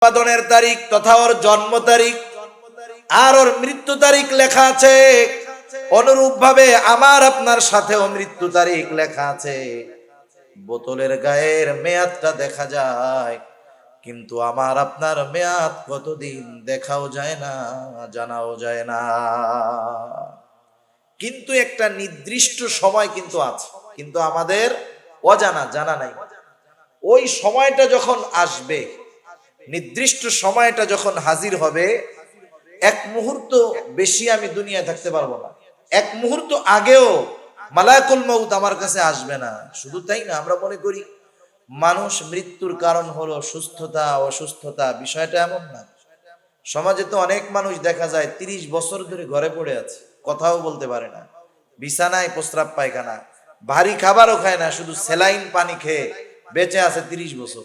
উৎপাদনের তারিখ তথা ওর জন্ম তারিখ আর ওর মৃত্যু তারিখ লেখা আছে। অনুরূপ ভাবে আমার আপনার সাথেও মৃত্যু তারিখ লেখা আছে। বোতলের গায়ের মেয়াদটা দেখা যায়, কিন্তু আমার আপনার মেয়াদ কতদিন দেখাও যায় না, জানাও যায় না। কিন্তু একটা নির্দিষ্ট সময় কিন্তু আছে, কিন্তু আমাদের অজানা, জানা নাই। ওই সময়টা যখন আসবে, নির্দিষ্ট সময়টা যখন হাজির হবে, এক মুহূর্ত বেশি আমি দুনিয়ায় থাকতে পারবো না। এক মুহূর্ত আগেও মালাকুল মউত আমার কাছে আসবে না। শুধু তাই না, আমরা মনে করি মানুষ মৃত্যুর কারণ হলো সুস্থতা অসুস্থতা। বিষয়টা এমন না। সমাজে তো অনেক মানুষ দেখা যায় 30 বছর ধরে ঘরে পড়ে আছে, কথাও বলতে পারে না, বিছানায় প্রস্রাব পায়খানা, ভারী খাবারও খায় না, শুধু স্যালাইন পানি খেয়ে বেঁচে আছে 30 বছর।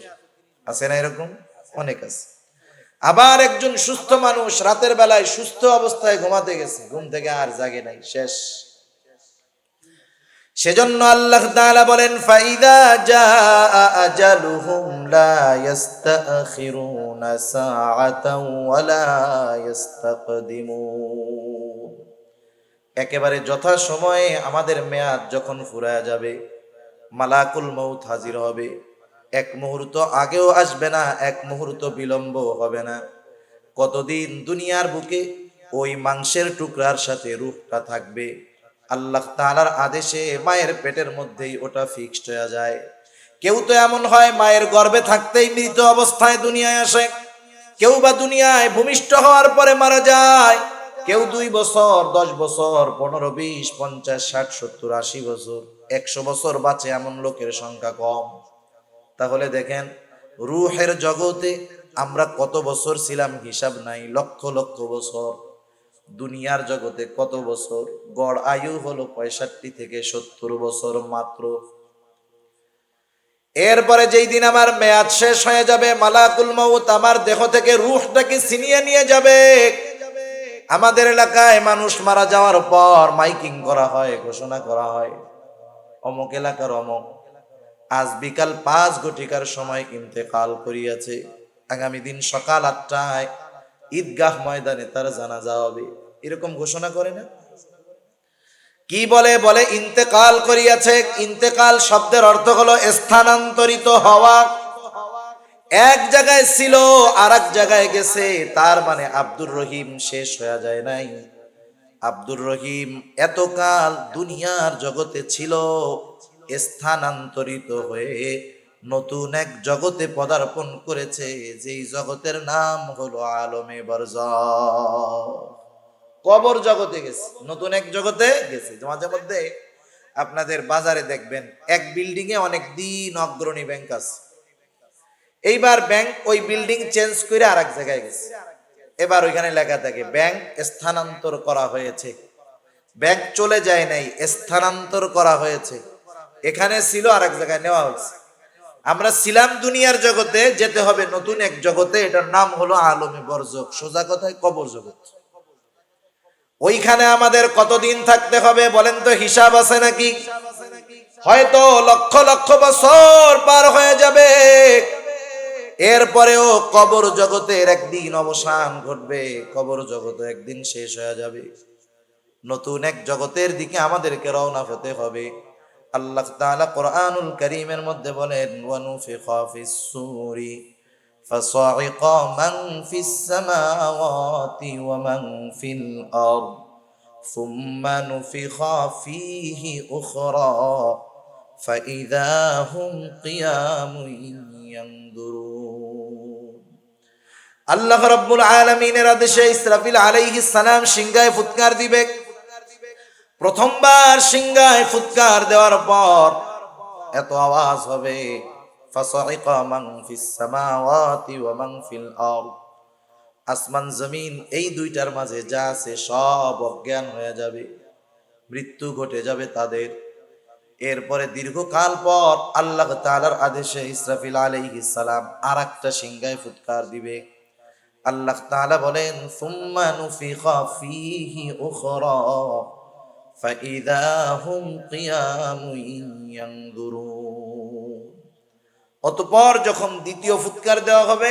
আছে না এরকম? অনেক আছে। আবার একজন সুস্থ মানুষ রাতের বেলায় সুস্থ অবস্থায় ঘুমাতে গেছে, ঘুম থেকে আর জাগে নাই, শেষ। সেজন্য আল্লাহ তাআলা বলেন, ফাইদা জাআ আজালুহুম লা ইস্তাখিরুনা সাআতাও ওয়া লা ইস্তাকদিমুন। একেবারে যথা সময়ে আমাদের মেয়াদ যখন ফুরায় যাবে, মালাকুল মউত হাজির হবে। এক মুহূর্ত আগেও আসবে না, এক মুহূর্ত বিলম্ব হবে না। কতদিন দুনিয়ার বুকে ওই মাংসের টুকরার সাথে রূহটা থাকবে, আল্লাহ তাআলার আদেশে মায়ের পেটের মধ্যেই ওটা ফিক্সড হয়ে যায়। কেউ তো এমন হয় মায়ের গর্ভে থাকতেই মৃত অবস্থায় দুনিয়ায় আসে, কেউ বা দুনিয়ায় ভূমিষ্ঠ হওয়ার পরে মারা যায়, কেউ 2 বছর 10 বছর 15 20 50 60 70 80 বছর 100 বছর বাঁচে, এমন লোকের সংখ্যা কম। তাহলে দেখেন রূহের জগতে আমরা কত বছর ছিলাম হিসাব নাই, লক্ষ লক্ষ বছর। দুনিয়ার জগতে কত বছর? গড় আয়ু হলো 65 থেকে 70 বছর মাত্র। এরপরে যেই দিন আমার মেয়াদ শেষ হয়ে যাবে, মালাকুল মউত আমার দেহ থেকে রূহটাকে ছিনিয়ে নিয়ে যাবে। আমাদের এলাকায় মানুষ মারা যাওয়ার পর মাইকিং করা হয়, ঘোষণা করা হয়, অমুক এলাকার অমুক আজ বিকাল 5 ঘটিকার সময় ইন্তেকাল করিয়াছে, আগামী দিন সকাল 8টায় ঈদগাহ ময়দানে তার জানাজা হবে। এরকম ঘোষণা করে না? কি বলে? বলে ইন্তেকাল করিয়াছে। ইন্তেকাল শব্দের অর্থ হলো স্থানান্তরিত হওয়া। এক জায়গায় ছিল আর এক জায়গায় গেছে, তার মানে আব্দুর রহিম শেষ হয়ে যায় নাই। আব্দুর রহিম এতকাল দুনিয়ার জগতে ছিল, স্থানান্তরিত হয়ে নতুন এক জগতে পদার্পণ করেছে, যেই জগতের নাম হলো আলমে বারজাখ। কবর জগতে গেছে, নতুন এক জগতে গেছে। মাঝে মধ্যে আপনাদের বাজারে দেখবেন এক বিল্ডিং এ অনেক দিন অগ্রণী ব্যাংক আছে, এইবার ব্যাংক ওই বিল্ডিং চেঞ্জ করে আর এক জায়গায় গেছে। এবার ওইখানে লেখা থাকে ব্যাংক স্থানান্তর করা হয়েছে। ব্যাংক চলে যায় নাই, স্থানান্তর করা হয়েছে। এখানে ছিল আর এক জায়গায় নেওয়া হয়েছে। আমরা ছিলাম দুনিয়ার জগতে, যেতে হবে নতুন এক জগতে, এটার নাম হলো আলমে বরজখ, সোজা কথায় কবর জগৎ। ওইখানে আমাদের কতদিন থাকতে হবে বলেন তো? হিসাব আছে নাকি? হয়তো লক্ষ লক্ষ বছর পার হয়ে যাবে, এরপরেও কবর জগতের একদিন অবসান ঘটবে, কবর জগৎ একদিন শেষ হয়ে যাবে। নতুন এক জগতের দিকে আমাদেরকে রওনা হতে হবে। আল্লাহ তাআলা কোরআনুল কারীমের মধ্যে বলেন, ওয়ানুফিখা ফিস সূরি ফাসাইকা মান ফিস সামাওয়াতি ওয়া মান ফিল আরদ সুম্মা নুফিখা ফীহি উখরা ফাইযা হুম কিয়ামুন ইয়ানদুরুন। আল্লাহ রাব্বুল আলামিনের আদেশে ইসরাফিল আলাইহিস সালাম সিংহায় ফুৎকার দিবে। প্রথমবার সিংহায় ফুৎকার দেওয়ার পর এত আওয়াজ হবে, ফাসাইকা মান ফিস সামাওয়াতি ওয়া মান ফিল আরদ, আসমান জমিন এই দুইটার মাঝে যা আছে সব অজ্ঞান হয়ে যাবে, মৃত্যু ঘটে যাবে তাদের। এরপরে দীর্ঘকাল পর আল্লাহ তাআলার আদেশে ইসরাফিল আলাইহিস সালাম আরেকটা সিংহায় ফুৎকার দিবে। আল্লাহ তাআলা বলেন, সুম্মা নুফিখা ফীহি উখরা ফাইযা হুম কিয়ামুন ইয়ানদুরুন। অতঃপর যখন দ্বিতীয় ফুৎকার দেওয়া হবে,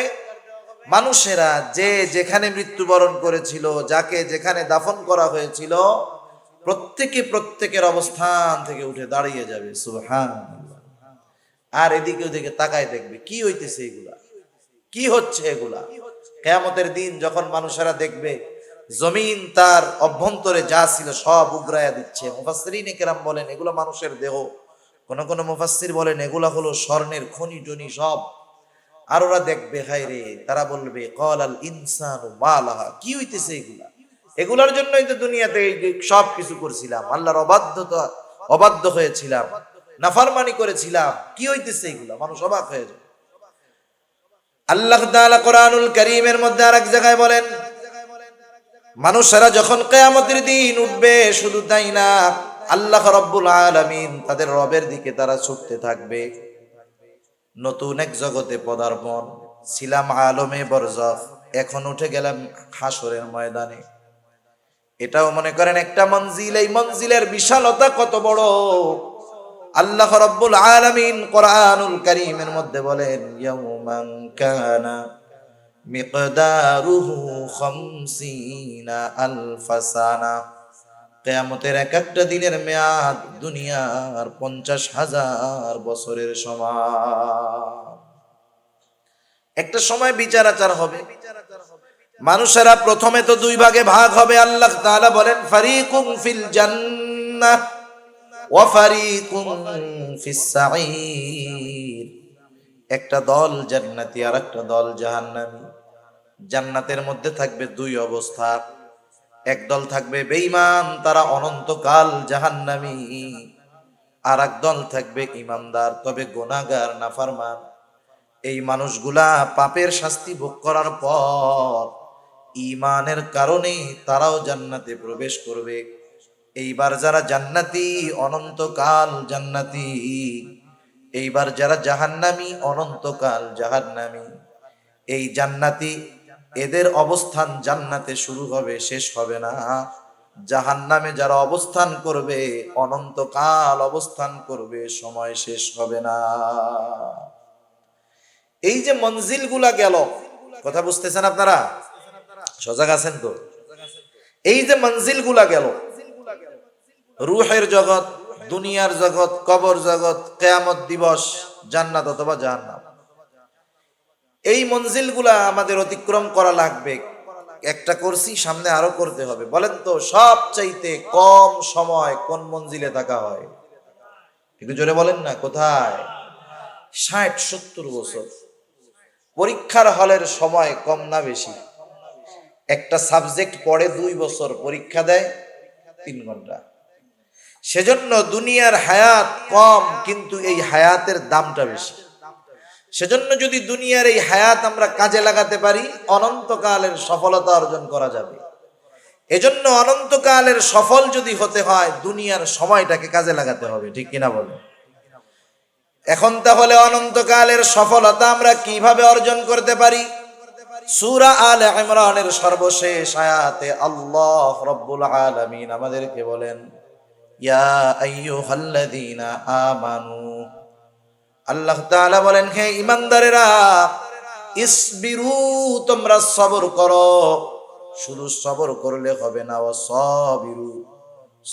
মানুষেরা যে যেখানে মৃত্যুবরণ করেছিল, যাকে যেখানে দাফন করা হয়েছিল, প্রত্যেকে প্রত্যেকের অবস্থান থেকে উঠে দাঁড়িয়ে যাবে, সুবহানাল্লাহ। আর এদিকে ওদিকে তাকায় দেখবে কি হইতেছে, এগুলা কি হচ্ছে, এগুলা কিয়ামতের দিন যখন মানুষেরা দেখবে জমিন তার অভ্যন্তরে যা ছিল সব উগরায়া দিচ্ছে। মুফাসসিরিনে কেরাম বলেন এগুলো মানুষের দেহ, কোন কোন মুফাসসির বলেন এগুলা হলো স্বর্ণের খনি টনি সব। আর ওরা দেখবে, হায় রে, তারা বলবে ক্বালাল ইনসানু মা লাহা, কি হইতেছে এগুলা, এগুলার জন্যই তো দুনিয়াতে সব কিছু করছিলাম, আল্লাহর অবাধ্য হয়েছিলাম, নাফরমানি করেছিলাম, কি হইতেছে এগুলা। মানুষ অবাক হয়ে যায়। আল্লাহ তাআলা কোরআনুল কারীমের মধ্যে আরেক জায়গায় বলেন, মানুষেরা যখন কিয়ামতের দিন উঠবে, শুধু তাই না, আল্লাহ রাব্বুল আলামিন তাদের রবের দিকে তারা ছুটতে থাকবে। নতুন এক জগতে পদার্পণ, ছিলাম আলমে বরজখ, এখন উঠে গেলাম হাসরের ময়দানে। এটাও মনে করেন একটা মঞ্জিল। এই মঞ্জিলের বিশালতা কত বড়, আল্লাহ রাব্বুল আলামিন কোরআনুল কারীমের মধ্যে বলেন, ইয়াউমান কানা মিকদারুহু 50 সানা। কিয়ামতের এক একটা দিনের মেয়াদ দুনিয়ার 50,000 বছরের সমান। একটা সময় বিচার আচার হবে, মানুষেরা প্রথমে তো দুই ভাগে ভাগ হবে। আল্লাহ তাআলা বলেন, ফারিকুম ফিল জান্নাহ ওয়া ফারিকুম ফিস সাঈর। একটা দল জান্নাতি আর একটা দল জাহান্নামী। জান্নাতের মধ্যে থাকবে দুই অবস্থা, একদল থাকবে বেঈমান, তারা অনন্তকাল জাহান্নামী, আর এক দল থাকবে ইমানদার তবে গুনাহগার নাফরমান। এই মানুষগুলা পাপের শাস্তি ভোগ করার পর ঈমানের কারণে তারাও জান্নাতে প্রবেশ করবে। এইবার যারা জান্নাতি অনন্তকাল জান্নাতি, এইবার যারা জাহান্নামী অনন্তকাল জাহান্নামী। এই জান্নাতি এদের অবস্থান জান্নাতে শুরু হবে, শেষ হবে না। জাহান্নামে যারা অবস্থান করবে অনন্তকাল অবস্থান করবে, সময় শেষ হবে না। এই যে মঞ্জিল গুলা গেল, কথা বুঝতেছেন আপনারা? সজাগ আছেন তো? এই যে মঞ্জিল গুলা গেল, রূহের জগৎ, দুনিয়ার জগৎ, কবর জগৎ, কিয়ামত দিবস, জান্নাত অথবা জাহান্নাম, এই মঞ্জিল গুলা আমাদের অতিক্রম করা লাগবে। একটা করছি, সামনে আরো করতে হবে। বলেন তো সবচাইতে কম সময় কোন মঞ্জিলে থাকা হয়? একটু জোরে বলেন না, কোথায়? 60-70 বছর। পরীক্ষার হলের সময় কম না বেশি? একটা সাবজেক্ট পড়ে 2 বছর, পরীক্ষা দেয় 3 ঘন্টা। সেজন্য দুনিয়ার হায়াত কম, কিন্তু এই হায়াতের দামটা বেশি। সেজন্য যদি দুনিয়ার এই হায়াত আমরা কাজে লাগাতে পারি, অনন্তকালের সফলতা অর্জন করা যাবে। এজন্য অনন্তকালের সফল যদি হতে হয়, দুনিয়ার সময়টাকে কাজে লাগাতে হবে, ঠিক কিনা বলেন? এখন তাহলে অনন্তকালের সফলতা আমরা কিভাবে অর্জন করতে পারি? সূরা আলে ইমরানের সর্বশেষ আয়াতে আল্লাহ রাব্বুল আলামিন আমাদেরকে বলেন, ইয়া আইয়ুহাল্লাযীনা আমানু, আল্লাহ তাআলা বলেন, হে ঈমানদারেরা, ইসবিরু, তোমরা সবর করো। শুধু সবর করলে হবে না, ওয়াসাবিরু,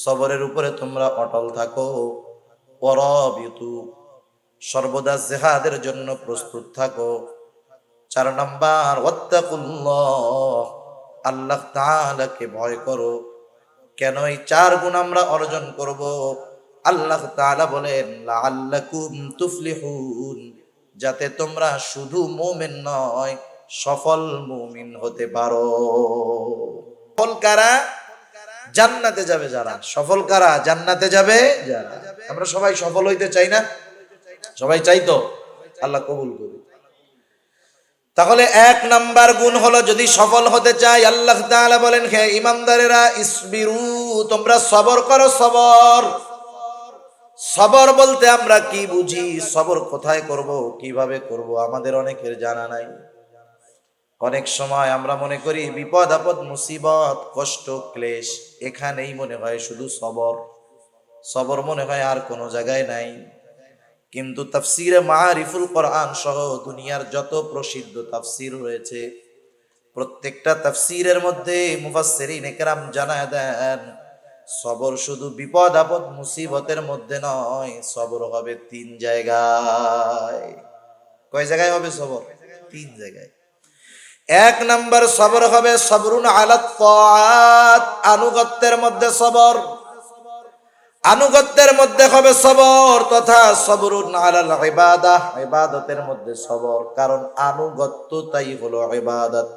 সবরের উপরে তোমরা অটল থাকো। ওয়ারাবিতু, সর্বদা জিহাদের জন্য প্রস্তুত থাকো। 4 নাম্বার, ওয়াত্তাকুল্লাহ, আল্লাহ তাআলাকে ভয় করো। কেন এই 4 গুণ আমরা অর্জন করব? আল্লাহ তাআলা বলেন, লাআল্লাকুম তুফলিহুন, যাতে তোমরা শুধু মুমিন নয়, সফল মুমিন হতে পারো। সফল কারা? জান্নাতে যাবে যারা। সফল কারা? জান্নাতে যাবে যারা। আমরা সবাই সফল হইতে চাই না? সবাই চাই তো? আল্লাহ কবুল করুন। তাহলে 1 নাম্বার গুণ হলো, যদি সফল হতে চাই, আল্লাহ তাআলা বলেন, হে ঈমানদারেরা, ইসবিরু, তোমরা সবর করো। সবর, সবর বলতে আমরা কি বুঝি? সবর কোথায় করব, কিভাবে করব, আমাদের অনেকের জানা নাই। অনেক সময় আমরা মনে করি বিপদ আপদ মুসিবত কষ্ট ক্লেশ এখানেই মনে হয় শুধু সবর। সবর মনে হয় আর কোনো জায়গায় নাই। কিন্তু তাফসীরে মারিফুল কোরআন সহ দুনিয়ার যত প্রসিদ্ধ তাফসীর রয়েছে, প্রত্যেকটা তাফসীরের মধ্যে মুফাসসিরিন একরাম জানায় দেন, সবর শুধু বিপদ আপদ মুসিবতের মধ্যে নয়, সবর হবে 3 জায়গায়। কয় জায়গায় হবে সবর? 3 জায়গায়। 1 নাম্বার সবর হবে সবরুন আলাত তাআত, আনুগত্যের মধ্যে সবর। আনুগত্যের মধ্যে হবে সবর, তথা সবরুন আলাল ইবাদাহ, ইবাদতের মধ্যে সবর। কারণ আনুগত্যটাই হলো ইবাদত।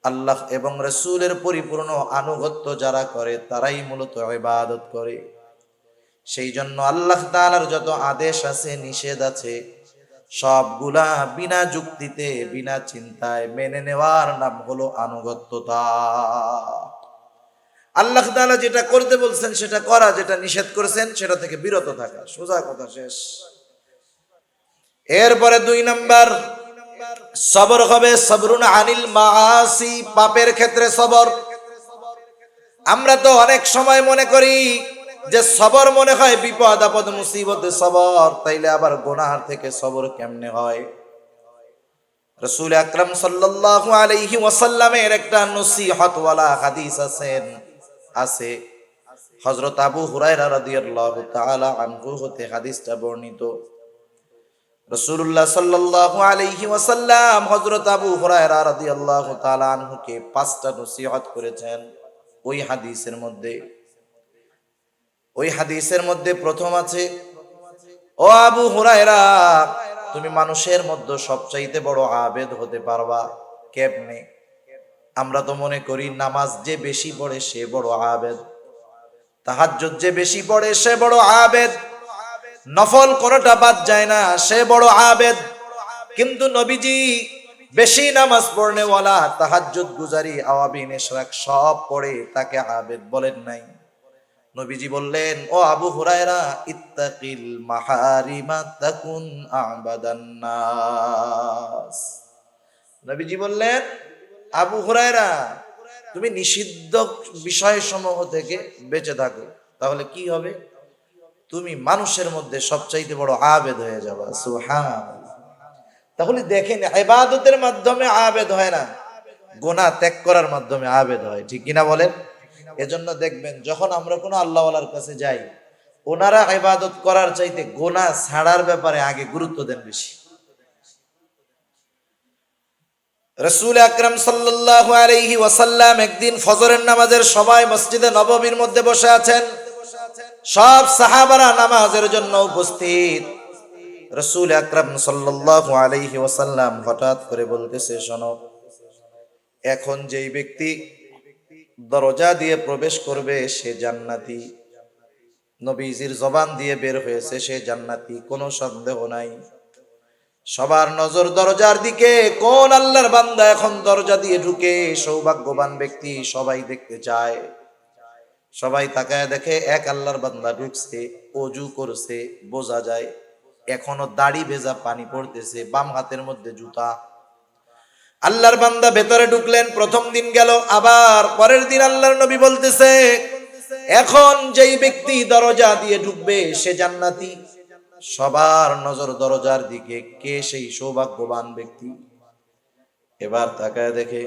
আল্লাহ এবং রাসূলের পরিপূর্ণ আনুগত্য যারা করে তারাই মূলত ইবাদত করে। সেই জন্য আল্লাহ তাআলার যত আদেশ আছে, নিষেধ আছে, সবগুলা বিনা যুক্তিতে বিনা চিন্তায় মেনে নেওয়ার নাম হলো আনুগত্যতা। আল্লাহ তাআলা যেটা করতে বলছেন সেটা করা, যেটা নিষেধ করেছেন সেটা থেকে বিরত থাকা, সোজা কথা, শেষ। এরপরে 2 নাম্বার সবর হবে সবরুন আনিল মাআসি, পাপের ক্ষেত্রে সবর। আমরা তো অনেক সময় মনে করি যে সবর মনে হয় বিপদ আপদ মুসিবতে সবর, তাইলে আবার গুনাহ থেকে সবর কেমনে হয়? রাসূল আকরাম সাল্লাল্লাহু আলাইহি ওয়াসাল্লামের একটা নসিহতওয়ালা হাদিস আছে। হযরত আবু হুরায়রা রাদিয়াল্লাহু তাআলা আনহু হতে হাদিসটা বর্ণিত। রাসূলুল্লাহ সাল্লাল্লাহু আলাইহি ওয়াসাল্লাম হযরত আবু হুরায়রা রাদিয়াল্লাহু তাআলা আনহুকে 5টা নসিহত করেছেন। ওই হাদিসের মধ্যে প্রথম আছে, ও আবু হুরায়রা, তুমি মানুষের মধ্যে সবচাইতে বড় আবেদ হতে পারবা কেমনে? আমরা তো মনে করি নামাজ যে বেশি পড়ে সে বড় আবেদ, তাহাজ্জুদ যে বেশি পড়ে সে বড় আবেদ, নফল কোনটা বাদ যায় না সে বড় আবেদ। কিন্তু নবীজি বেশি নামাজ পড়নে ওয়ালা, তাহাজ্জুদ গুজারি, আওয়াবিন ইশরাক সব পড়ে তাকে আবেদ বলেন নাই। নবীজি বললেন, ও আবু হুরায়রা, ইত্তাকিল মাহারিমা তাকুন আবাদান নাস। নবীজি বললেন, আবু হুরায়রা, তুমি নিষিদ্ধ বিষয়সমূহ থেকে বেঁচে থাকো, তাহলে কি হবে? তুমি মানুষের মধ্যে সবচাইতে বড় আবেদ হয়ে যাবা। সুবহানাল্লাহ। তাহলে দেখেন, ইবাদতের মাধ্যমে আবেদ হয় না, গুনাহ ত্যাগ করার মাধ্যমে আবেদ হয়, ঠিক কিনা বলেন? এজন্য দেখবেন যখন আমরা কোনো আল্লাহওয়ালার কাছে যাই, ওনারা ইবাদত করার চাইতে গুনাহ ছাড়ার ব্যাপারে আগে গুরুত্ব দেন বেশি। রাসূল আকরাম সাল্লাল্লাহু আলাইহি ওয়াসাল্লাম একদিন ফজরের নামাজের সময় মসজিদে নববীর মধ্যে বসে আছেন, সব সাহাবারা নামাজের জন্য উপস্থিত। রাসূল আকরাম সাল্লাল্লাহু আলাইহি ওয়াসাল্লাম হঠাৎ করে বলতেছে, শোনো, এখন যেই ব্যক্তি দরজা দিয়ে প্রবেশ করবে সে জান্নাতি। নবীজির জবান দিয়ে বের হয়েছে সে জান্নাতি, কোনো সন্দেহ নাই। সবার নজর দরজার দিকে, কোন আল্লাহর বান্দা এখন দরজা দিয়ে ঢুকে সৌভাগ্যবান ব্যক্তি, সবাই দেখতে চায়। সবাই তাকায় দেখে এক আল্লাহর বান্দা ঢুকছে, ওযু করছে, বোঝা যায় এখনো দাড়ি ভেজা পানি পড়তেছে, বাম হাতের মধ্যে জুতা। আল্লাহর বান্দা ভেতরে ঢুকলেন, প্রথম দিন গেল, আবার পরের দিন আল্লাহর নবী বলতেছে, এখন যেই ব্যক্তি দরজা দিয়ে ঢুকবে সে জান্নাতি। সবার নজর দরজার দিকে, কে সেই সৌভাগ্যবান ব্যক্তি? এবার তাকায় দেখে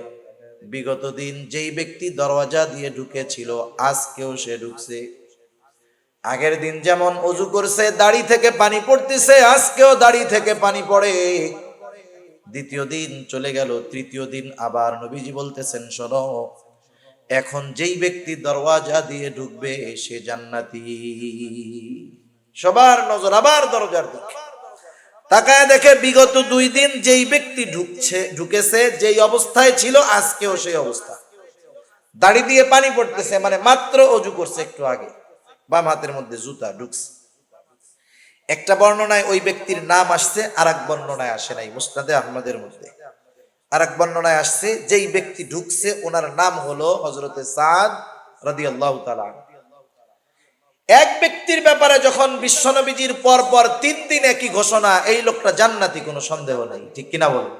বিগত দিন যেই ব্যক্তি দরজা দিয়ে ঢুকেছিল আজকেও সে ঢুকছে। আগের দিন যেমন ওযু করছে, দাড়ি থেকে পানি পড়তেছে, আজকেও দাড়ি থেকে পানি পড়ে। দ্বিতীয় দিন চলে গেল, তৃতীয় দিন আবার নবীজি বলতেছেন, শোনো, এখন যেই ব্যক্তি দরওয়াজা দিয়ে ঢুকবে সে জান্নাতি। সবার নজর আবার দরজার দিকে, তাকায় দেখে বিগত 2 দিন যেই ব্যক্তি ঢুকেছে যেই অবস্থায় ছিল আজকেও সেই অবস্থা, দাড়ি দিয়ে পানি পড়তেছে, মানে মাত্র ওযু করছে একটু আগে, বাম হাতের মধ্যে জুতা, ঢুকছে। একটা বর্ণনায় ওই ব্যক্তির নাম আসছে, আর এক বর্ণনায় আসে নাই। মুসনাদে আহমদের মধ্যে আর এক বর্ণনায় আসছে যেই ব্যক্তি ঢুকছে ওনার নাম হলো হযরতে সাদ রাদিয়াল্লাহু তাআলা। এক ব্যক্তির ব্যাপারে যখন বিশ্বনবীজির পর পর 3 দিন একই ঘোষণা, এই লোকটা জান্নাতি, কোনো সন্দেহ নাই, ঠিক কিনা বলেন?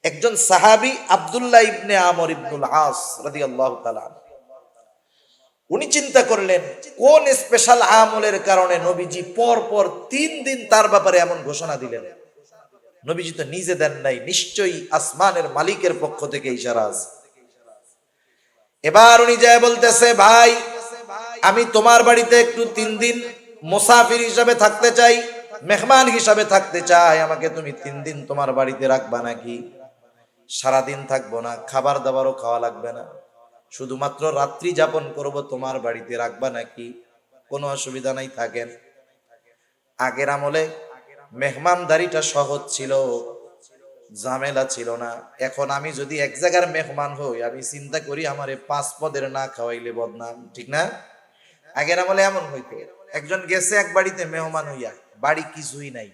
একজন সাহাবী আব্দুল্লাহ ইবনে আমর ইবনুল আস রাদিয়াল্লাহু তাআলা, উনি চিন্তা করলেন কোন স্পেশাল আমলের কারণে নবীজি পর পর 3 দিন তার ব্যাপারে এমন ঘোষণা দিলেন। নবীজি তো নিজে দেন নাই, নিশ্চয়ই আসমানের মালিকের পক্ষ থেকে ইশারা আছে। এবার উনি যায় বলতেছে, ভাই আমি তোমার বাড়িতে একটু 3 দিন মুসাফির হিসাবে থাকতে চাই, মেহমান হিসাবে থাকতে চাই, আমাকে তুমি 3 দিন তোমার বাড়িতে রাখবা নাকি? সারাদিন থাকবো না, খাবার দাবারও খাওয়া লাগবে না, শুধুমাত্র রাত্রি যাপন করব, তোমার বাড়িতে রাখবা নাকি? কোনো অসুবিধা নাই, থাকেন। আগের আমলে মেহমানদারিটা সহজ ছিল, ঝামেলা ছিল না। এখন আমি যদি এক জায়গার মেহমান হই, আমি চিন্তা করি আমারে 5 পদের না খাওয়াইলে বদনাম, ঠিক না? আগের আমলে এমন হইতো, একজন গেছে এক বাড়িতে মেহমান হইয়া, বাড়ি কিছুই নাই,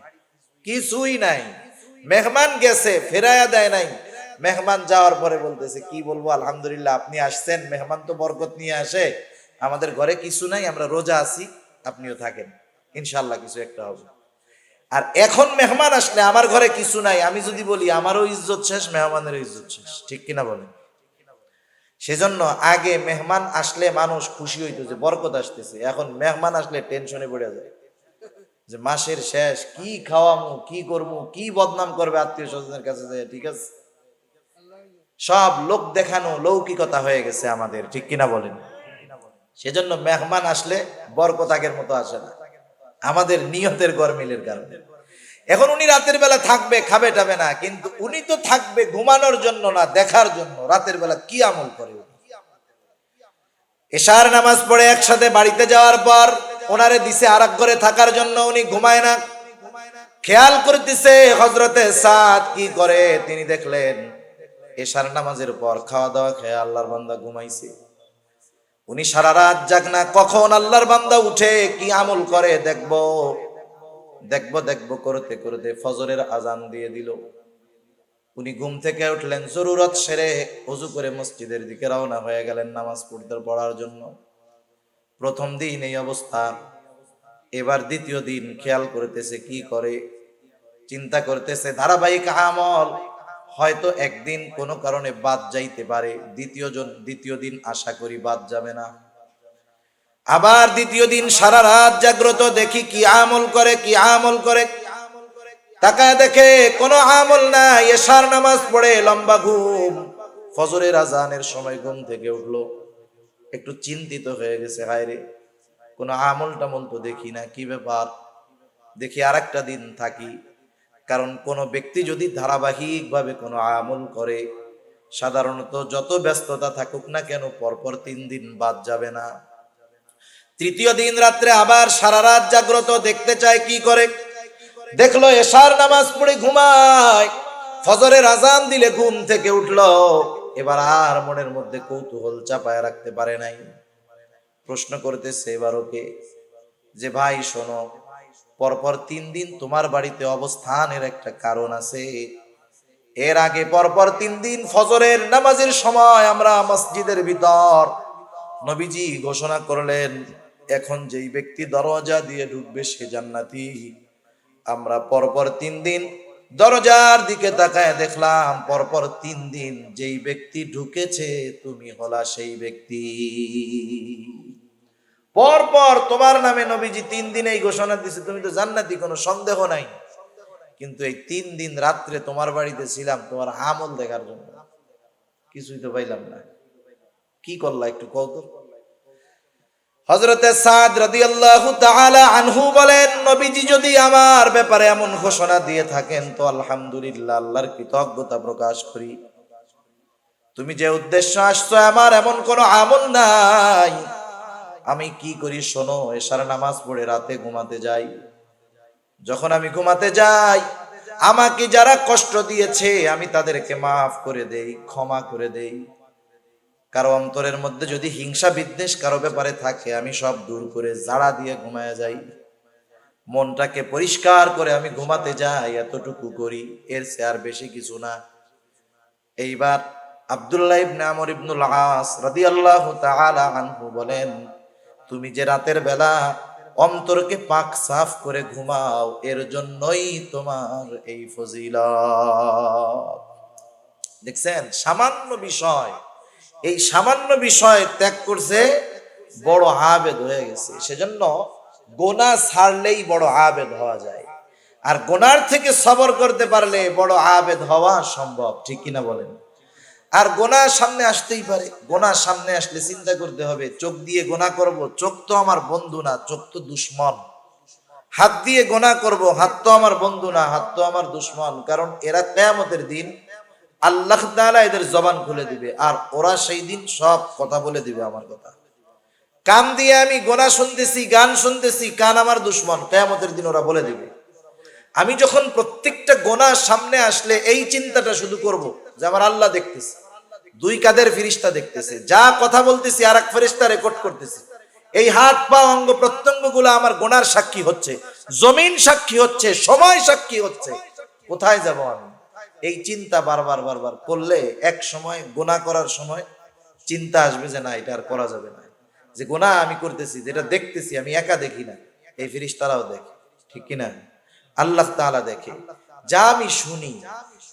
কিছুই নাই, মেহমান গেছে ফেরায়া দেয় নাই। মেহমান যাওয়ার পরে বলতেছে, কি বলবো, আলহামদুলিল্লাহ আপনি আসছেন, মেহমান তো বরকত নিয়ে আসে, আমাদের ঘরে কিছু নাই, আমরা রোজা আছি, আপনিও থাকেন, ইনশাল্লাহ কিছু একটা হবে। আর এখন মেহমান আসলে আমার ঘরে কিছু নাই, আমি যদি বলি আমারও ইজ্জত শেষ, মেহমানেরও ইজ্জত শেষ, ঠিক কিনা বলেন? সেজন্য আগে মেহমান আসলে মানুষ খুশি হইতো যে বরকত আসতেছে, এখন মেহমান আসলে টেনশনে পড়ে যায় যে মাসের শেষ, কি খাওয়ামু, কি করবো, কি বদনাম করবে আত্মীয় স্বজনের কাছে যায়, ঠিক আছে? সব লোক দেখানো লৌকিকতা হয়ে গেছে আমাদের, ঠিক কিনা বলেন? সেজন্য মেহমান আসলে বরকত আগের মতো আসে না, আমাদের নিয়তের গরমিলের কারণে। এখন উনি রাতের বেলা থাকবে, খাবে টাবে না, কিন্তু উনি তো থাকবে ঘুমানোর জন্য না, দেখার জন্য রাতের বেলা কি আমল করে। এশার নামাজ পড়ে একসাথে বাড়িতে যাওয়ার পর ওনারে দিছে আরেক ঘরে থাকার জন্য, উনি ঘুমায় না। খেয়াল করতেছে হযরতে সাদ কি করে, তিনি দেখলেন এশার নামাজের পর খাওয়া দাওয়া খেয়ে আল্লাহর বান্দা ঘুমাইছে। উনি সারা রাত জাগ না, কখন আল্লাহর বান্দা উঠে কি আমল করে দেখবো দেখবো দেখবো করতে করতে ফজরের আজান দিয়ে দিল। উনি ঘুম থেকে উঠলেন, জরুরত সেরে ওযু করে মসজিদের দিকে রওনা হয়ে গেলেন নামাজ পড়ার জন্য। প্রথম দিন এই অবস্থা, এবার দ্বিতীয় দিন খেয়াল করতেছে কি করে, চিন্তা করতেছে ধারাবাহিক আমল, হয়তো একদিন কোনো কারণে বাদ যাইতে পারে, দ্বিতীয় দিন আশা করি বাদ যাবে না। আবার দ্বিতীয় দিন সারা রাত জাগ্রত, দেখি কি আমল করে, কি আমল করে। তাকায় দেখে কোনো আমল নাই, এশার নামাজ পড়ে লম্বা ঘুম, ফজরের আজানের সময় ঘুম থেকে উঠলো, একটু চিন্তিত হয়ে গেছে, হায় রে কোনো আমল টামল তো দেখি না, কি ব্যাপার, দেখি আরেকটা দিন থাকি। কারণ কোনো ব্যক্তি যদি ধারাবাহিক ভাবে কোনো আমল করে, সাধারণত যত ব্যস্ততা থাকুক না কেন পরপর 3 দিন বাদ যাবে না। তৃতীয় দিন রাত্রে আবার সারা রাত জাগ্রত, দেখতে চায় কি করে। দেখলো এশার নামাজ পড়ে ঘুমায়, ফজরের আজান দিলে ঘুম থেকে উঠলো। এবার আর মনের মধ্যে কৌতূহল চাপায় রাখতে পারে নাই, প্রশ্ন করতেছে এবার ওকে যে ভাই শোনো, পরপর 3 দিন তোমার বাড়িতে অবস্থানের একটা কারণ আছে। এর আগে পরপর 3 দিন ফজরের নামাজের সময় আমরা মসজিদের ভিতর নবীজি ঘোষণা করলেন, এখন যেই ব্যক্তি দরজা দিয়ে ঢুকবে সে জান্নাতি। আমরা পরপর 3 দিন দরজার দিকে তাকায় দেখলাম, পরপর 3 দিন যেই ব্যক্তি ঢুকেছে তুমি হলা সেই ব্যক্তি। পরপর তোমার নামে নবীজি 3 দিন এই ঘোষণা দিছে, তুমি তো জান্নাতি, কোনো সন্দেহ নাই। কিন্তু এই 3 দিন রাত্রে তোমার বাড়িতে ছিলাম তোমার আমল দেখার জন্য, কিছুই তো পাইলাম না, কি করলা একটু কও তো। হযরতে সাদ রাদিয়াল্লাহু তাআলা আনহু বলেন, নবীজি যদি আমার ব্যাপারে এমন ঘোষণা দিয়ে থাকেন তো আলহামদুলিল্লাহ, আল্লাহর কৃতজ্ঞতা প্রকাশ করি। তুমি যে উদ্দেশ্য আসছো, আমার এমন কোনো আমল নাই। আমি কি করি শোনো, এশার নামাজ পড়ে রাতে ঘুমাতে যাই। যখন আমি ঘুমাতে যাই, আমাকে যারা কষ্ট দিয়েছে আমি তাদেরকে মাফ করে দেই, ক্ষমা করে দেই। কারো অন্তরের মধ্যে যদি হিংসা বিদ্বেষ কারো ব্যাপারে থাকে, আমি সব দূর করে জাড়া দিয়ে ঘুমায় যাই। মনটাকে পরিষ্কার করে আমি ঘুমাতে যাই, এতটুকু করি, এর চেয়ে আর বেশি কিছু না। এইবার আব্দুল্লাহ ইবনে আমর ইবনুল আস রাদিয়াল্লাহু তাআলা আনহু বলেন, তুমি যে রাতের বেলা অন্তরকে পাক সাফ করে ঘুমাও, এর জন্যই তোমার এই ফজিলত। দেখছেন, সামান্য বিষয়, এই সামান্য বিষয় ত্যাগ করছে, বড় আবেদ হয়ে গেছে। সেজন্য গোনা ছাড়লেই বড় আবেদ হওয়া যায়। আর গুনার থেকে সবর করতে পারলে বড় আবেদ হওয়া সম্ভব, ঠিক কিনা বলেন? আর গোনা সামনে আসতেই পারে, গোনা সামনে আসলে চিন্তা করতে হবে, চোখ দিয়ে গোনা করব, চোখ তো আমার বন্ধু না, চোখ তো দুশ্মন। হাত দিয়ে গোনা করব, হাত তো আমার বন্ধু না, হাত তো আমার দুশ্মন। কারণ এরা কিয়ামতের দিন আল্লাহ তাআলা এদের জবান খুলে দিবে, আর ওরা সেই দিন সব কথা বলে দিবে আমার কথা। কান দিয়ে আমি গোনা শুনতেছি, গান শুনতেছি, কান আমার দুশ্মন, কিয়ামতের দিন ওরা বলে দিবে। আমি যখন প্রত্যেকটা গোনা সামনে আসলে এই চিন্তাটা শুধু করব যে আমার আল্লাহ দেখতেছে, দুই কাঁধের ফেরেশতা দেখতেছে, যা কথা বলতেছি আর এক ফেরেশতা রেকর্ড করতেছে, এই হাত পা অঙ্গ প্রত্যঙ্গ গুলো আমার গোনার সাক্ষী হচ্ছে, জমিন সাক্ষী হচ্ছে, সময় সাক্ষী হচ্ছে, কোথায় যাব আমি? এই চিন্তা বারবার বারবার করলে এক সময় গোনা করার সময় চিন্তা আসবে যে না, এটা আর করা যাবে না। যে গোনা আমি করতেছি, যেটা দেখতেছি, আমি একা দেখি না, এই ফেরেশতারাও দেখে, ঠিক কিনা? আল্লাহ তাআলা দেখে। যা আমি শুনি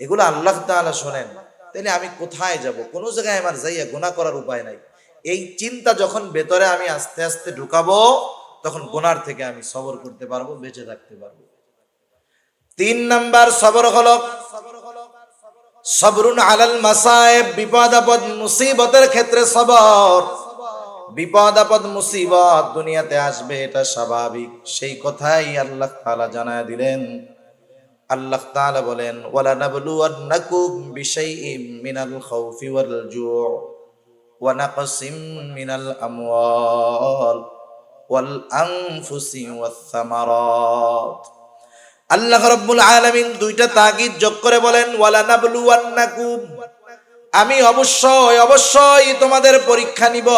এগুলো আল্লাহ তাআলা শোনেন, তাহলে আমি কোথায় যাব? কোনো জায়গায় আমার যাইয়া গুনাহ করার উপায় নাই। এই চিন্তা যখন ভেতরে আমি আস্তে আস্তে ঢুকাবো, তখন গুনার থেকে আমি সবর করতে পারবো, বেঁচে থাকতে পারবো। 3 নাম্বার সবর হলো সবরুন আলাল মাসায়েব, বিপদ আপদ মুসিবতের ক্ষেত্রে সবর। বিপদ আপদ মুসিবত দুনিয়াতে আসবে, এটা স্বাভাবিক, সেই কথাই আল্লাহ তাআলা জানায় দিলেন। আল্লাহ তাআলা বলেন, ওয়ালা নাবলুওয়ান্নাকুম বিশাইইম মিনাল খাউফি ওয়াল জু' ওয়া নাকসিম মিনাল আমওয়াল ওয়াল আনফুসি ওয়াস সামারাত। আল্লাহ রাব্বুল আলামিন দুইটা তাগিদ যোগ করে বলেন, ওয়ালা নাবলুওয়ান্নাকুম, আমি অবশ্যই অবশ্যই তোমাদের পরীক্ষা নিব।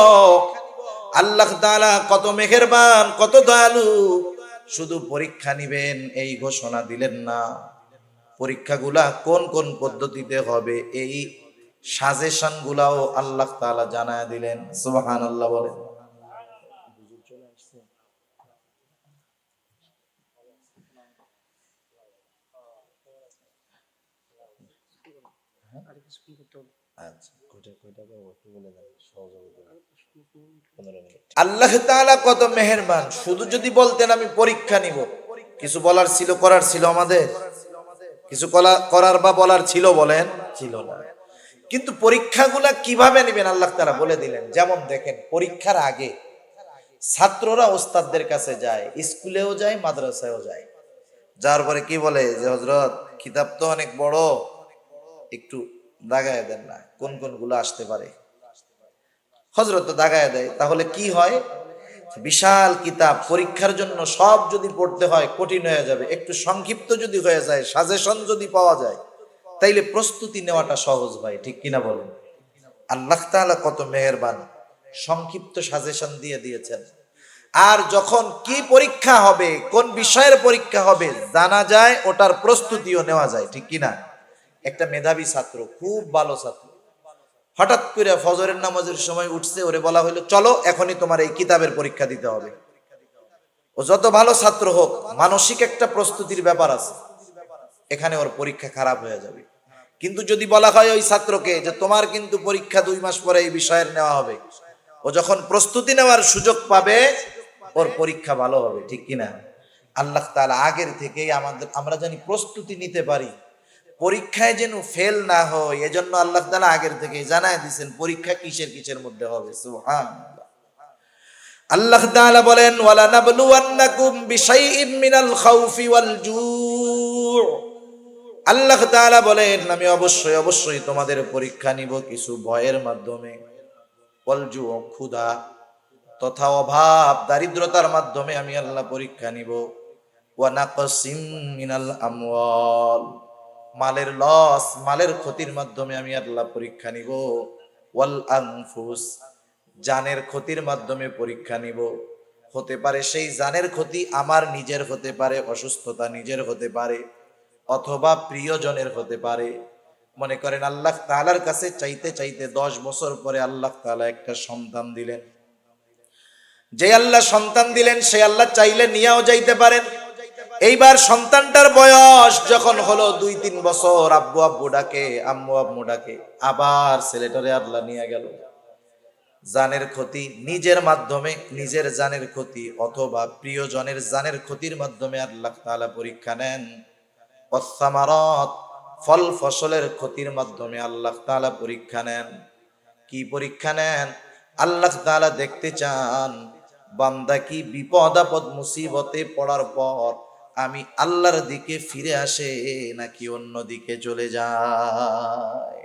আল্লাহ তাআলা কত মেহেরবান, কত দয়ালু, শুধু পরীক্ষা নিবেন এই ঘোষণা দিলেন না, পরীক্ষাগুলা কোন কোন পদ্ধতিতে হবে এই সাজেশন গুলাও আল্লাহ তাআলা জানায় দিলেন। সুবহানাল্লাহ বলেন। আল্লাহ তাআলা কত মেহেরবান, শুধু যদি বলতেন আমি পরীক্ষা নিব, কিছু বলার ছিল, করার ছিল, আমাদের কিছু করার বা বলার ছিল, বলেন, ছিল না। কিন্তু পরীক্ষাগুলা কিভাবে নেবেন আল্লাহ তাআলা বলে দিলেন। যেমন দেখেন, পরীক্ষার আগে ছাত্ররা ওস্তাদদের কাছে যায়, স্কুলেও যায়, মাদ্রাসায়ও যায়, যার পরে কি বলে যে হযরত কিতাব তো অনেক বড়, একটু দাগায় দেন না, কোন কোন গুলো আসতে পারে। হযরত তো দাগায় দেয়, তাহলে কি হয়, বিশাল কিতাব, পরীক্ষার জন্য সব যদি পড়তে হয় কঠিন হয়ে যাবে। একটু সংক্ষিপ্ত যদি হয়ে যায়, সাজেশন যদি পাওয়া যায়, তাইলে প্রস্তুতি নেওয়াটা সহজ হয়, ঠিক কিনা বলেন? আল্লাহ তাআলা কত মেহেরবান, সংক্ষিপ্ত সাজেশন দিয়ে দিয়েছেন। আর যখন কি পরীক্ষা হবে, কোন বিষয়ের পরীক্ষা হবে জানা যায়, ওটার প্রস্তুতিও নেওয়া যায়, ঠিক কিনা? একটা মেধাবী ছাত্র, খুব ভালো ছাত্র, হঠাৎ করে ফজরের নামাজের সময় উঠছে, ওরে বলা হলো চলো এখনই তোমার এই কিতাবের পরীক্ষা দিতে হবে। ও যত ভালো ছাত্র হোক, মানসিক একটা প্রস্তুতির ব্যাপার আছে, এখানে ওর পরীক্ষা খারাপ হয়ে যাবে। কিন্তু যদি বলা হয় ওই ছাত্রকে যে তোমার কিন্তু পরীক্ষা 2 মাস পরে এই বিষয়ের নেওয়া হবে, ও যখন প্রস্তুতি নেওয়ার সুযোগ পাবে, ওর পরীক্ষা ভালো হবে, ঠিক কিনা? আল্লাহ তাআলা আগের থেকেই আমরা জানি প্রস্তুতি নিতে পারি, পরীক্ষায় যেন ফেল না হয়, এজন্য আল্লাহ তাআলা আগের থেকেই জানায় দিয়েছেন পরীক্ষা কিসের কিসের মধ্যে হবে। সুবহানাল্লাহ। আল্লাহ তাআলা বলেন, ওয়ালা নাবলুওয়ান্নাকুম বিশাইইম মিনাল খাউফি ওয়াল জু'। আল্লাহ তাআলা বলেন, আমি অবশ্যই অবশ্যই তোমাদের পরীক্ষা নিব কিছু ভয়ের মাধ্যমে, ওয়াল জু', ক্ষুধা তথা অভাব দারিদ্রতার মাধ্যমে আমি আল্লাহ পরীক্ষা নিব। ওয়া নাকসিম মিনাল আমওয়াল, মালের লস, মালের ক্ষতির মাধ্যমে আমি আল্লাহ পরীক্ষা নিব। ওয়াল আনফুস, জানের ক্ষতির মাধ্যমে পরীক্ষা নিব। হতে পারে সেই জানের ক্ষতি আমার নিজের হতে পারে, অসুস্থতা নিজের হতে পারে, অথবা প্রিয়জনের হতে পারে। মনে করেন আল্লাহ তাআলার কাছে চাইতে চাইতে 10 বছর পরে আল্লাহ তাআলা একটা সন্তান দিলেন। যে আল্লাহ সন্তান দিলেন সে আল্লাহ চাইলে নিয়েও যাইতে পারেন। এইবার সন্তানটার বয়স যখন হলো 2-3 বছর, আব্বু আব্বু ডাকে, আম্মু আম্মু ডাকে, আবার ছেলেটারে আল্লাহ নিয়ে গেল। জানের ক্ষতি নিজের মাধ্যমে, নিজের জানের ক্ষতি অথবা প্রিয়জনের জানের ক্ষতির মাধ্যমে আল্লাহ তাআলা পরীক্ষা নেন। ওয়াসসামারাত, ফল ফসলের ক্ষতির মাধ্যমে আল্লাহ তাআলা পরীক্ষা নেন। কি পরীক্ষা নেন? আল্লাহ তাআলা দেখতে চান বান্দা কি বিপদ আপদ মুসিবতে পড়ার পর আমি আল্লাহর দিকে ফিরে আসে নাকি অন্য দিকে চলে যায়।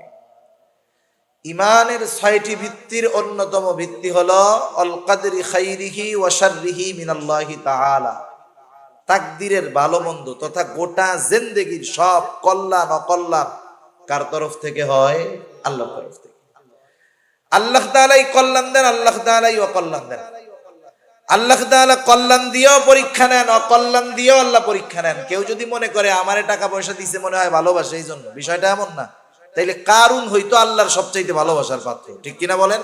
ইমানের ৬টি ভিত্তির অন্যতম ভিত্তি হলো আল কদরি খাইরিহি ওয়া শাররিহি মিনাল্লাহি তাআলা। তাকদীরের ভালো মন্দ তথা গোটা জিন্দেগীর সব কল্যাণ অকল্যাণ কার তরফ থেকে হয়? আল্লাহর তরফ থেকে। আল্লাহ তাআলাই কল্যাণ দেন, আল্লাহ তাআলাই অকল্যাণ দেন। আল্লাহ তাআলা কল্যাণ দিয়েও পরীক্ষা নেন, অকল্যাণ দিয়েও আল্লাহ পরীক্ষা নেন। কেউ যদি মনে করে আমারে টাকা পয়সা দিছে মনে হয় ভালোবাসে এই জন্য, বিষয়টা এমন না। তাইলে কারুন হইতো আল্লাহর সবচাইতে ভালোবাসার পাত্র, ঠিক কিনা বলেন?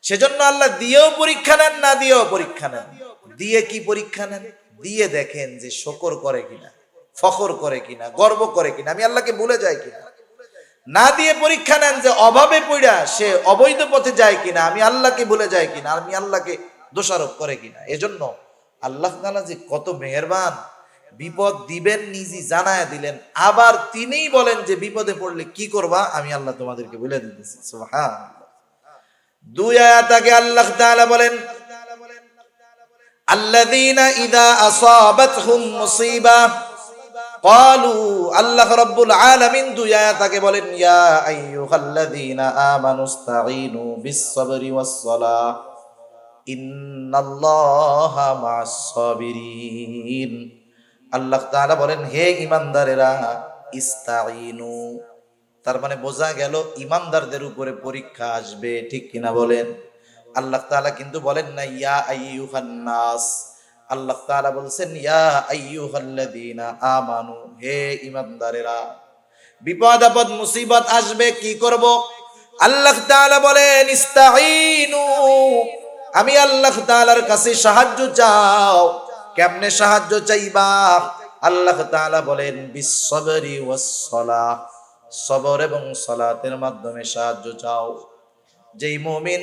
সেজন্য আল্লাহ দিয়েও পরীক্ষা নেন, না দিয়েও পরীক্ষা নেন। দিয়ে কি পরীক্ষা নেন? দিয়ে দেখেন যে শকর করে কিনা, ফখর করে কিনা, গর্ব করে কিনা, আমি আল্লাহকে ভুলে যাই কিনা। না দিয়ে পরীক্ষা নেন যে অভাবে পড়া সে অবৈধ পথে যায় কিনা, আমি আল্লাহকে ভুলে যাই কিনা, আমি আল্লাহকে দোষারোপ করে কিনা। এজন্য আল্লাহ তাআলা যে কত মেহেরবান, বিপদ দিবেন নিজে জানায়া দিলেন, আবার তিনিই বলেন যে বিপদে পড়লে কি করবা, আমি আল্লাহ তোমাদেরকে বলে দিতেছি। সুবহানাল্লাহ। দুই আয়াত আগে আল্লাহ তাআলা বলেন আল্লাযীনা ইযা আসাবাতহুম মুসিবা ক্বালু, আল্লাহ রাব্বুল আলামিন দুই আয়াত আগে বলেন ইয়া আইয়ুহাল্লাযীনা আমানুস্তাঈনু বিস-সাবরি ওয়াস-সালাহ ইন্নাল্লাহা মা'আস-সাবিরিন। আল্লাহ তাআলা বলেন হে ঈমানদারেরা ইস্তাঈনু, তার মানে বোঝা গেল ঈমানদারদের উপরে পরীক্ষা আসবে, ঠিক কিনা বলেন? আল্লাহ তাআলা কিন্তু বলেন না ইয়া আইয়ুহান নাস, আল্লাহ তাআলা বলছেন ইয়া আইয়ুহাল্লাযীনা আমানু, হে ঈমানদারেরা। বিপদ আপদ মুসিবত আসবে, কি করব? আল্লাহ তাআলা বলেন ইস্তাঈনু, আমি আল্লাহ তাআলার কাছে সাহায্য চাও। কেমনে সাহায্য চাইবা? আল্লাহ তাআলা বলেন বিস-সাবরি ওয়াস-সালাহ, সবর এবং সালাতের মাধ্যমে সাহায্য চাও। যেই মুমিন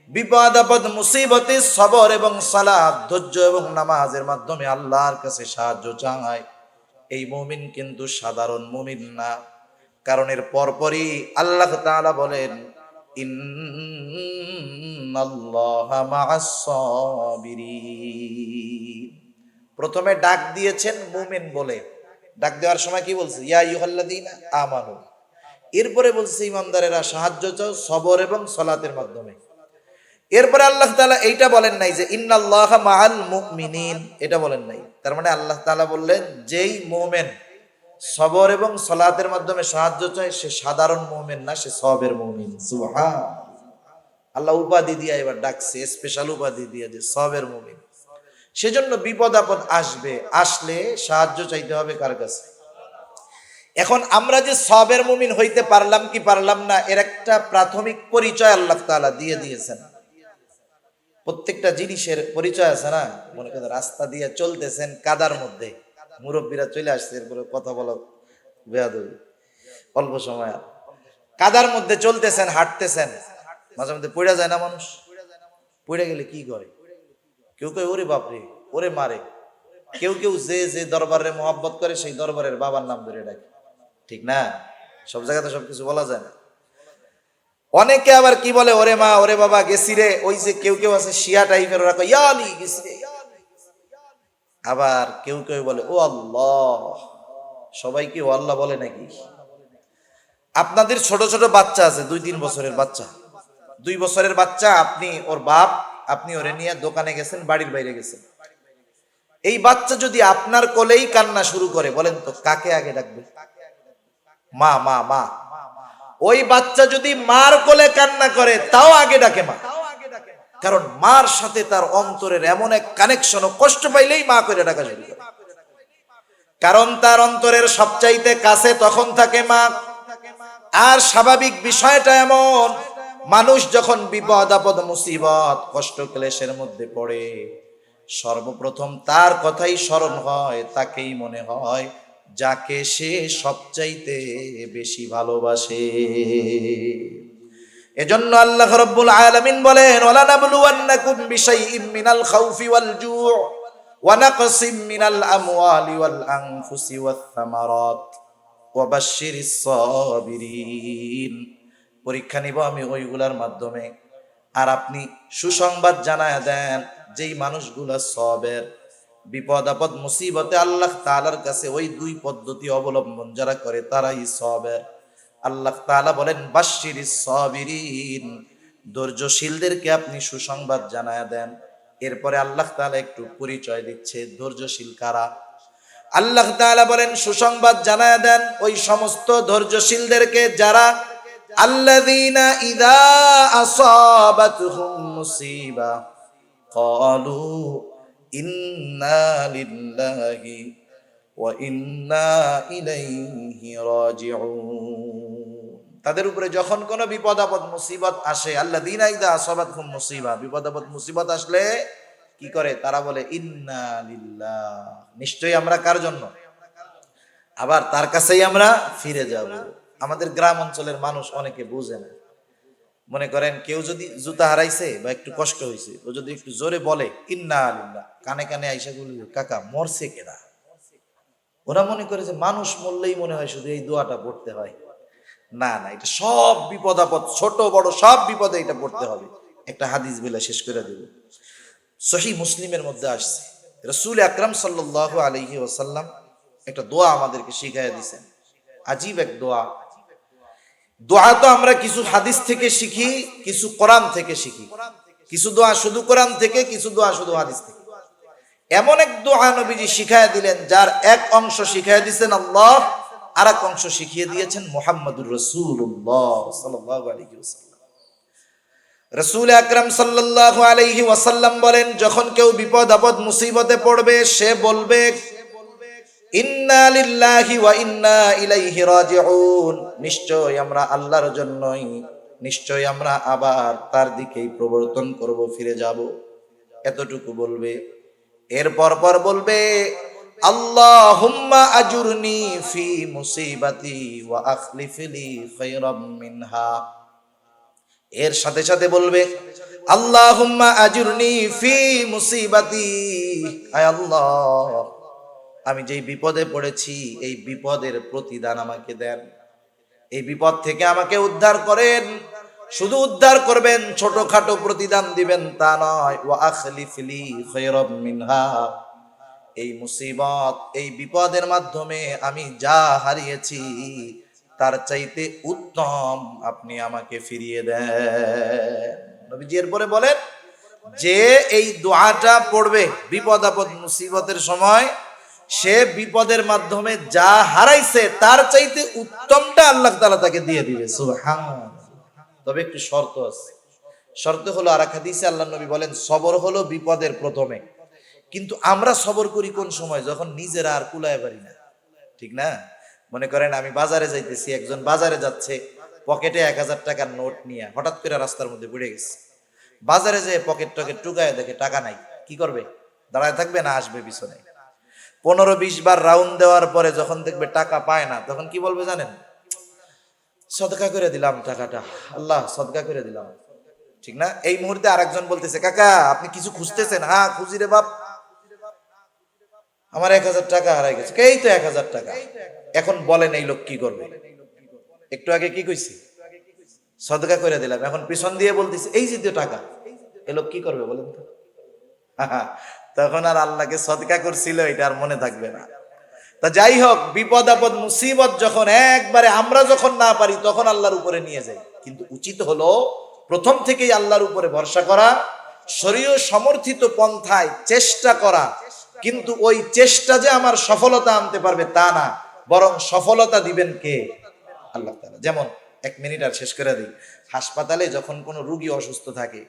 বিপদ আপদ মুসিবতে সবর এবং সালাত, ধৈর্য এবং নামাজের মাধ্যমে আল্লাহর কাছে সাহায্য চায়, এই মুমিন কিন্তু সাধারণ মুমিন না। কারণ এর পরপরই আল্লাহ তাআলা বলেন ইন্নাল্লাহা মা'আস-সাবিরিন। প্রথমে ডাক দিয়েছেন মুমিন বলে, ডাক দেওয়ার সময় কি বলছে? ইয়া আইয়ুহাল্লাযীনা আমানু। এরপরে বলছে ইমানদারেরা সাহায্য চাও সবর এবং সালাতের মাধ্যমে। এরপরে আল্লাহ তাআলা এইটা বলেন নাই যে ইন্নাল্লাহা মাআল মুমিনিন, এটা বলেন নাই। তার মানে আল্লাহ তাআলা বললেন যেই মুমিন সবর এবং সালাতের মাধ্যমে সাহায্য চায় সে সাধারণ মুমিন না, সে সবের মুমিন। সুবহান আল্লাহ উপাধি দিয়ে এবার ডাকছে, স্পেশাল উপাধি দিয়ে যে সবের মুমিন। সেজন্য বিপদ আপদ আসবে, আসলে সাহায্য চাইতে হবে কার কাছে? এখন আমরা যে সবের মুমিন হইতে পারলাম কি পারলাম না, এর একটা প্রাথমিক পরিচয় আল্লাহ তাআলা দিয়ে দিয়েছেন। প্রত্যেকটা জিনিসের পরিচয় আছে না? মনে করেন রাস্তা দিয়ে চলতেছেন, কাদার মধ্যে মুরব্বীরা চলে আসছে, এরপরে কথা বলা বেয়াদবি, অল্প সময় কাদার মধ্যে চলতেছেন, হাঁটতেছেন, মাঝে মধ্যে পড়ে যায় না মানুষ? পড়ে গেলে কি করে? কেউ কেউ ওরে বাপরে, ওরে মারে। কেউ কেউ যে যে দরবারে মোহাব্বত করে সেই দরবারের বাবার নাম ধরে ডাকে, ঠিক না? সব জায়গাতে সবকিছু বলা যায় না। অনেকে আবার কি বলে, ওরে মা, ওরে বাবা, গেছি রে। ওই যে কেউ কেউ আছে শিয়া টাইপের, ওরা কয় ইয়া আলী গেছি রে। আবার কেউ কেউ বলে ও আল্লাহ। সবাই কি ও আল্লাহ বলে নাকি? আপনাদের ছোট ছোট বাচ্চা আছে, 2-3 বছরের বাচ্চা, 2 বছরের বাচ্চা, আপনি ওর বাপ, আপনি ওরে নিয়ে দোকানে গেছেন, বাড়ির বাইরে গেছেন। এই বাচ্চা যদি আপনার কোলেই কান্না শুরু করে, বলেন তো কাকে আগে ডাকবে? মা, মা, মা। ওই বাচ্চা যদি মার কোলে কান্না করে তাও আগে ডাকে মা, কারণ মার সাথে তার অন্তরের এমন এক কানেকশন, ও কষ্ট পাইলেই মা করে ডাকা শুরু করে, কারণ তার অন্তরের সবচাইতে কাছে তখন থাকে মা। আর স্বাভাবিক বিষয়টা এমন, মানুষ যখন বিপদ আপদ মুসিবত কষ্ট ক্লেশের মধ্যে পড়ে, সর্বপ্রথম তার কথাই স্মরণ হয়, তাকেই মনে হয় যাকে সে সবচাইতে বেশি ভালোবাসে। এজন্য আল্লাহ রাব্বুল আলামিন বলেন, ওয়ালা নাবলুওয়ান্নাকুম বিশাইইম মিনাল খাউফি ওয়াল জু' ওয়া নাকসিম মিনাল আমওয়ালি ওয়াল আনফুসি ওয়াত থামারাত ওয়া বাশশিরিস সাবিরিন। পরীক্ষা নিব আমি ওইগুলার মাধ্যমে, আর আপনি সুসংবাদ জানায় দেন যেই মানুষগুলা সবের, বিপদ আপদ মুসিবতে আল্লাহ তাআলার কাছে ওই দুই পদ্ধতি অবলম্বন যারা করে তারাই সবের। আল্লাহ তাআলা বলেন বাশশিরিস সাবিরিন, ধৈর্যশীলদেরকে আপনি সুসংবাদ জানায় দেন। এরপরে আল্লাহ তাআলা একটু পরিচয় দিচ্ছে ধৈর্যশীল কারা। আল্লাহ তাআলা বলেন সুসংবাদ জানায় দেন ওই সমস্ত ধৈর্যশীলদেরকে যারা আল্লাযীনা ইযা আসাবাতহুম মুসিবা ক্বালু ইন্না লিল্লাহি ওয়া ইন্না ইলাইহি রাজিউন। তাদের উপরে যখন কোনো বিপদ আপদ মুসিবত আসে, আল্লাযীনা ইযা আসাবাতহুম মুসিবা, বিপদ আপদ মুসিবত আসলে কি করে? তারা বলে ইন্না লিল্লাহ, নিশ্চয়ই আমরা কার জন্য? আবার তার কাছেই আমরা ফিরে যাব। আমাদের গ্রাম অঞ্চলের মানুষ অনেকে বুঝে না। মনে করেন কেউ যদি জুতা হারাইছে বা একটু কষ্ট হয়েছে, ও যদি একটু জোরে বলে ইন্না লিল্লাহ, কানে কানে আইসা বলি কাকা মরছে কেনা, ওরা মনে করে যে মানুষ মরলেই মনে হয় শুধু এই দোয়াটা পড়তে হয়। না না, এটা সব বিপদ আপদ, ছোট বড় সব বিপদে এটা পড়তে হবে। একটা হাদিস বেলা শেষ করে দেব। সহিহ মুসলিমের মধ্যে আসছে, রাসূল আকরাম সাল্লাল্লাহু আলাইহি ওয়াসাল্লাম একটা দোয়া আমাদেরকে শিখাইয়া দিয়েছেন। আজীব এক দোয়া। দোয়া তো আমরা কিছু হাদিস থেকে শিখি, কিছু কোরআন থেকে শিখি, কিছু দোয়া শুধু কোরআন থেকে, কিছু দোয়া শুধু হাদিস থেকে। এমন এক দোয়া নবীজি শিখাইয়া দিলেন যার এক অংশ শিখাইয়া দিয়েছেন আল্লাহ, আর এক অংশ শিখিয়ে দিয়েছেন মুহাম্মদুর রাসূলুল্লাহ সাল্লাল্লাহু আলাইহি ওয়াসাল্লাম। রাসূল আকরাম সাল্লাল্লাহু আলাইহি ওয়াসাল্লাম বলেন, যখন কেউ বিপদ আপদ মুসিবতে পড়বে সে বলবে ইন্না লিল্লাহি ওয়া ইন্না ইলাইহি রাজিউন, নিশ্চয় আমরা আল্লাহর জন্যই, নিশ্চয় আমরা আবার তার দিকেই প্রবর্তন করব, ফিরে যাব। এতটুকু বলবে। এরপর পর বলবে আল্লাহুম্মা আজুরনি ফি মুসিবাতি ওয়া আখলিফ লি খায়রাম মিনহা। এর সাথে সাথে বলবে আল্লাহুম্মা আজুরনি ফি মুসিবাতি, আয় আল্লাহ আমি যেই বিপদে পড়েছি এই বিপদের প্রতিদান আমাকে দেন, এই বিপদ থেকে আমাকে উদ্ধার করেন। শুধু উদ্ধার করবেন, ছোটখাটো প্রতিদান দিবেন তা নয়। ওয়া আখলিফ লি খায়রাম মিনহা, এই মুসিবত এই বিপদের মাধ্যমে আমি যা হারিয়েছি তার চাইতে উত্তম আপনি আমাকে ফিরিয়ে দেন। নবীজি এরপরে বলেন যে এই দোয়াটা পড়বে বিপদ আপদ মুসিবতের সময়, সে বিপদের মাধ্যমে যা হারাইছে তার চাইতে উত্তমটা আল্লাহ তাআলা তাকে দিয়ে দিবে। সুবহানাল্লাহ। তবে একটু শর্ত আছে। শর্ত হলো, আর এক হাদিসে আল্লাহ নবী বলেন সবর হলো বিপদের প্রথমে, কিন্তু আমরা সবর করি কোন সময়? যখন নিজেরা আর কুলায় পারি না, ঠিক না? মনে করেন আমি বাজারে যাইতেছি, একজন বাজারে যাচ্ছে, পকেটে 1000 টাকার নোট নিয়ে হঠাৎ করে রাস্তার মধ্যে পড়ে গেছে। বাজারে যেয়ে পকেট টকেট টুকায় দেখে টাকা নাই, কি করবে? দাঁড়ায় থাকবে না আসবে পিছনে? 15-20 বার রাউন্ড দেওয়ার পরে যখন দেখবে টাকা পায় না, তখন কি বলবে জানেন? সদকা করে দিলাম টাকাটা, আল্লাহ সদকা করে দিলাম, ঠিক না? এই মুহূর্তে আরেকজন বলতেছে কাকা আপনি কিছু খুঁজতেছেন? হ্যাঁ খুঁজি রে বাপ, আমার 1000 টাকা হারাই গেছে। এই তো 1000 টাকা। এখন বলেন এই লোক কি করবে? একটু আগে কি কইছি? সদকা করে দিলাম। এখন পিছন দিয়ে বলতেছে এই যে টাকা, এই লোক কি করবে বলেন তো? তখন আর আল্লাহকে সদকা করছিল এটা আর মনে থাকবে না। তা যাই হোক, বিপদ আপদ মুসিবত যখন একবারে আমরা যখন না পারি তখন আল্লাহর উপরে নিয়ে যাই। কিন্তু উচিত হলো প্রথম থেকেই আল্লাহর উপরে ভরসা করা, শরীয় সমর্থিত পন্থায় চেষ্টা করা। কিন্তু ওই চেষ্টা যে আমার সফলতা আনতে পারবে তা না, বরং সফলতা দিবেন কে? আল্লাহ তাআলা। যেমন 1 মিনিট আর শেষ করে দিই। হাসপাতালে যখন কোনো রোগী অসুস্থ থাকে,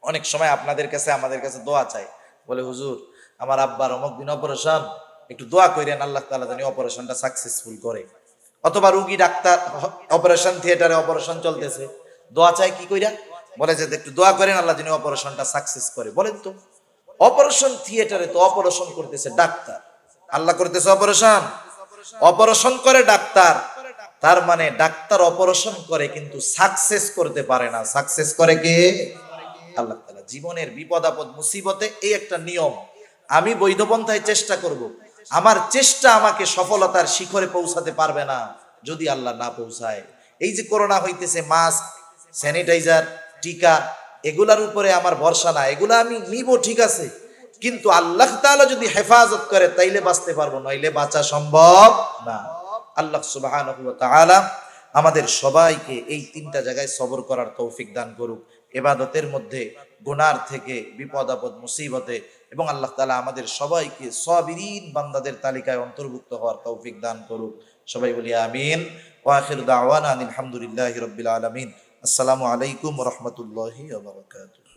অনেক সময় আপনাদের কাছে আমাদের কাছে দোয়া চায়, বলে হুজুর আমার আব্বার অমুক দিন অপারেশন, একটু দোয়া করেন আল্লাহ তাআলা জানি অপারেশনটা সাকসেসফুল করে। অথবা রোগী ডাক্তার অপারেশন থিয়েটারে অপারেশন চলতেছে, দোয়া চাই কি কইরা? বলে যে একটু দোয়া করেন আল্লাহ জানি অপারেশনটা সাকসেস করে। বলেন তো, অপারেশন থিয়েটারে তো অপারেশন করতেছে ডাক্তার, আল্লাহ করতেছে অপারেশন? অপারেশন করে ডাক্তার, তার মানে ডাক্তার অপারেশন করে কিন্তু সাকসেস করতে পারে না, সাকসেস করে কে? আল্লাহ তাআলা। জীবনের বিপদ আপদ মুসিবতে এই একটা নিয়ম, আমি বৈধ পন্থায় চেষ্টা করব, আমার চেষ্টা আমাকে সফলতার শিখরে পৌঁছাতে পারবে না যদি আল্লাহ না পৌঁছায়। এই যে করোনা হইতেছে, মাস্ক, স্যানিটাইজার, টিকা, এগুলার উপরে আমার ভরসা না, এগুলা আমি নিব ঠিক আছে, কিন্তু আল্লাহ তাআলা যদি হেফাজত করে তাইলে বাঁচতে পারবো, নইলে বাঁচা সম্ভব না। আল্লাহ সুবহানাহু ওয়া তাআলা আমাদের সবাইকে এই তিনটা জায়গায় সবর করার তৌফিক দান করুক, ইবাদতের মধ্যে, গুনার থেকে, বিপদ আপদ মুসিবতে, এবং আল্লাহ তাআলা আমাদের সবাইকে সাবিরিন বান্দাদের তালিকায় অন্তর্ভুক্ত হওয়ার তৌফিক দান করুক। সবাই বলি আমিন। ওয়া আখিরু দাওয়ানা আলহামদুলিল্লাহি রাব্বিল আলামিন। আসসালামু আলাইকুম ওয়া রাহমাতুল্লাহি ওয়া বারাকাতুহু।